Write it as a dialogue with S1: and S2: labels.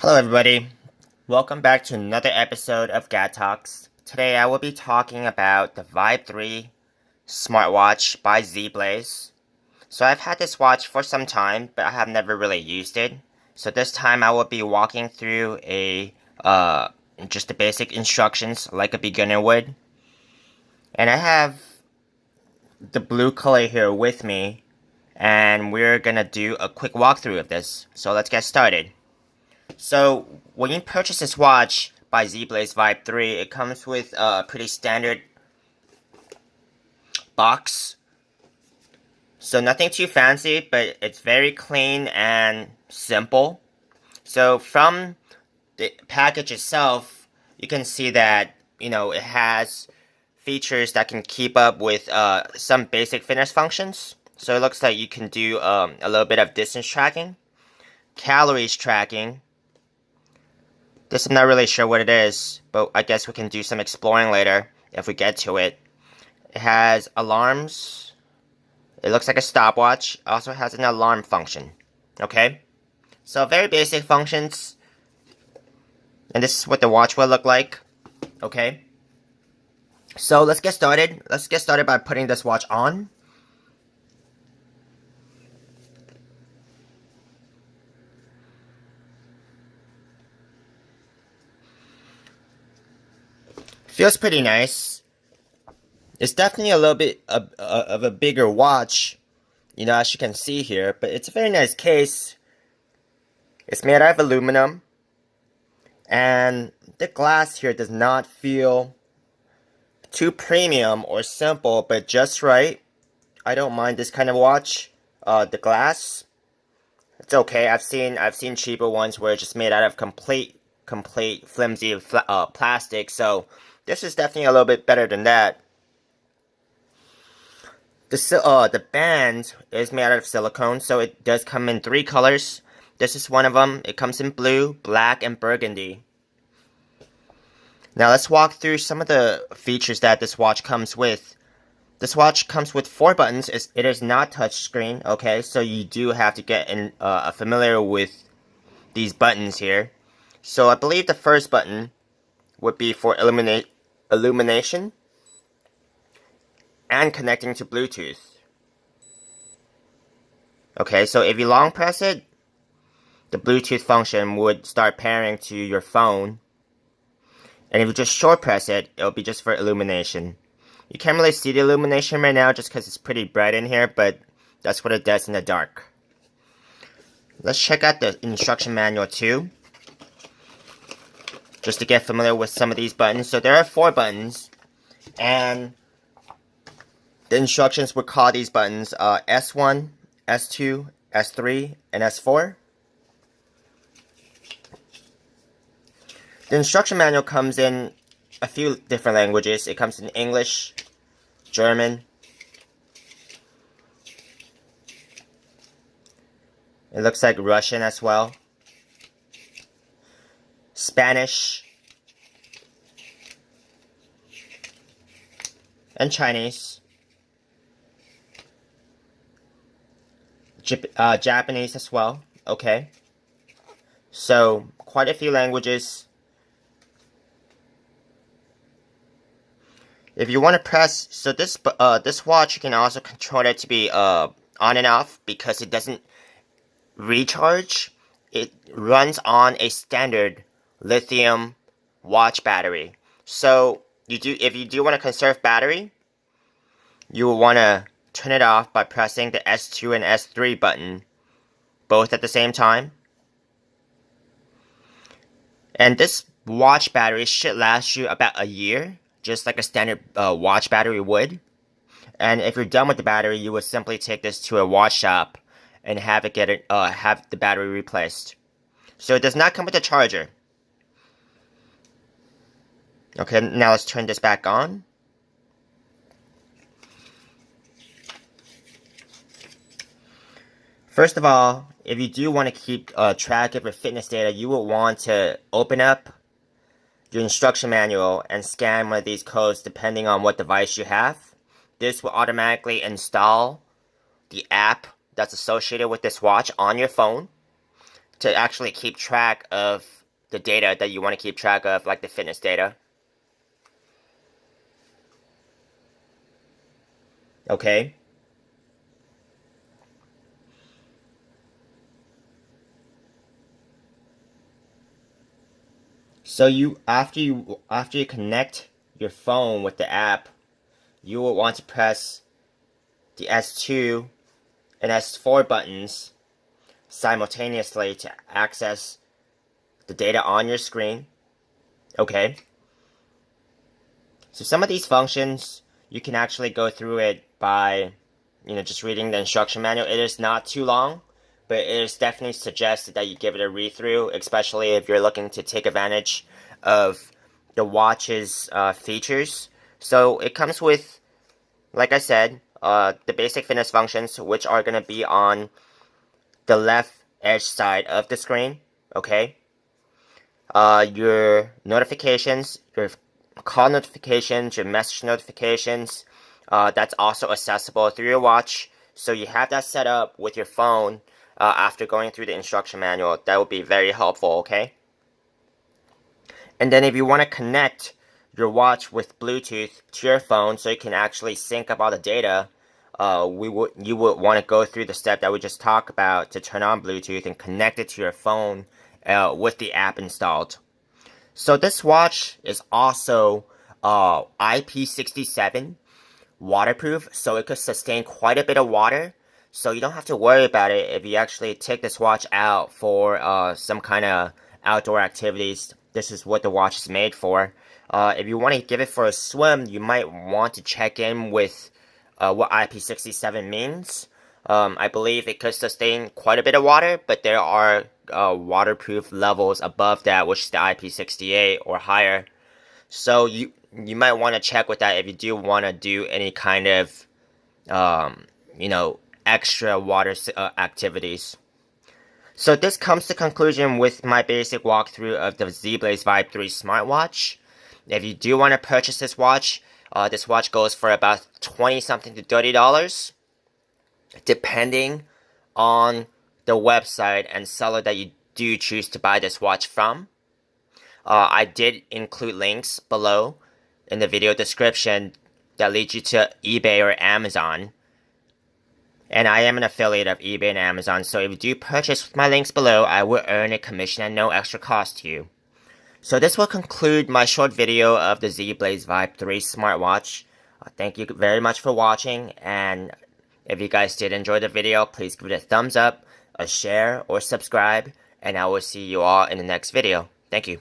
S1: Hello everybody, welcome back to another episode of Gad Talks. Today I will be talking about the Vibe 3 Smartwatch by Zeblaze. So I've had this watch for some time, but I have never really used it. So this time I will be walking through just the basic instructions like a beginner would. And I have the blue color here with me, and we're gonna do a quick walkthrough of this. So let's get started. So when you purchase this watch by Zeblaze Vibe 3, it comes with a pretty standard box. So nothing too fancy, but it's very clean and simple. So from the package itself, you can see that, it has features that can keep up with some basic fitness functions. So it looks like you can do a little bit of distance tracking, calories tracking. This I'm not really sure what it is, but I guess we can do some exploring later if we get to it. It has alarms. It looks like a stopwatch. It also has an alarm function. Okay? So very basic functions. And this is what the watch will look like. Okay? So let's get started. Let's get started by putting this watch on. Feels pretty nice. It's definitely a little bit of a bigger watch, as you can see here, but it's a very nice case. It's made out of aluminum, and the glass here does not feel too premium or simple, but just right. I don't mind this kind of watch. The glass, it's okay. I've seen cheaper ones where it's just made out of complete flimsy plastic, so this is definitely a little bit better than that. The band is made out of silicone, so it does come in 3 colors. This is one of them. It comes in blue, black, and burgundy. Now let's walk through some of the features that this watch comes with. This watch comes with 4 buttons. It is not touchscreen, okay? So you do have to get familiar with these buttons here. So I believe the first button would be for illumination and connecting to Bluetooth. Okay, so if you long press it, the Bluetooth function would start pairing to your phone. And if you just short press it, it'll be just for illumination. You can't really see the illumination right now just because it's pretty bright in here, but that's what it does in the dark. Let's check out the instruction manual too, just to get familiar with some of these buttons. So there are 4 buttons, and the instructions would call these buttons S1, S2, S3, and S4. The instruction manual comes in a few different languages. It comes in English, German. It looks like Russian as well. Spanish. And Chinese. Japanese as well. Okay. So, quite a few languages. If you want to press, so this watch, you can also control it to be on and off because it doesn't recharge. It runs on a standard lithium watch battery. So if you do want to conserve battery, you will want to turn it off by pressing the S2 and S3 button, both at the same time. And this watch battery should last you about a year, just like a standard watch battery would. And if you're done with the battery, you would simply take this to a watch shop and have the battery replaced. So it does not come with a charger. Okay, now let's turn this back on. First of all, if you do want to keep track of your fitness data, you will want to open up your instruction manual and scan one of these codes depending on what device you have. This will automatically install the app that's associated with this watch on your phone. to actually keep track of the data that you want to keep track of, like the fitness data. Okay. So after you connect your phone with the app, you will want to press the S2 and S4 buttons simultaneously to access the data on your screen. Okay. So some of these functions, you can actually go through it by, just reading the instruction manual. It is not too long, but it is definitely suggested that you give it a read through, especially if you're looking to take advantage of the watch's features. So it comes with, like I said, the basic fitness functions, which are going to be on the left edge side of the screen. Okay. Your notifications, your call notifications, your message notifications, that's also accessible through your watch. So you have that set up with your phone after going through the instruction manual. That would be very helpful, okay? And then if you want to connect your watch with Bluetooth to your phone so you can actually sync up all the data, you would want to go through the step that we just talked about to turn on Bluetooth and connect it to your phone with the app installed. So this watch is also IP67 waterproof, so it could sustain quite a bit of water. So you don't have to worry about it if you actually take this watch out for some kind of outdoor activities. This is what the watch is made for. If you want to give it for a swim, you might want to check in with what IP67 means. I believe it could sustain quite a bit of water, but there are waterproof levels above that, which is the IP68 or higher. So you might want to check with that if you do want to do any kind of extra water activities. So this comes to conclusion with my basic walkthrough of the Zeblaze Vibe 3 smartwatch. If you do want to purchase this watch goes for about $20 something to $30, depending on the website and seller that you do choose to buy this watch from. I did include links below in the video description that lead you to eBay or Amazon. And I am an affiliate of eBay and Amazon, so if you do purchase with my links below, I will earn a commission at no extra cost to you. So this will conclude my short video of the Zeblaze Vibe 3 smartwatch. Thank you very much for watching, and if you guys did enjoy the video, please give it a thumbs up, a share, or subscribe, and I will see you all in the next video. Thank you.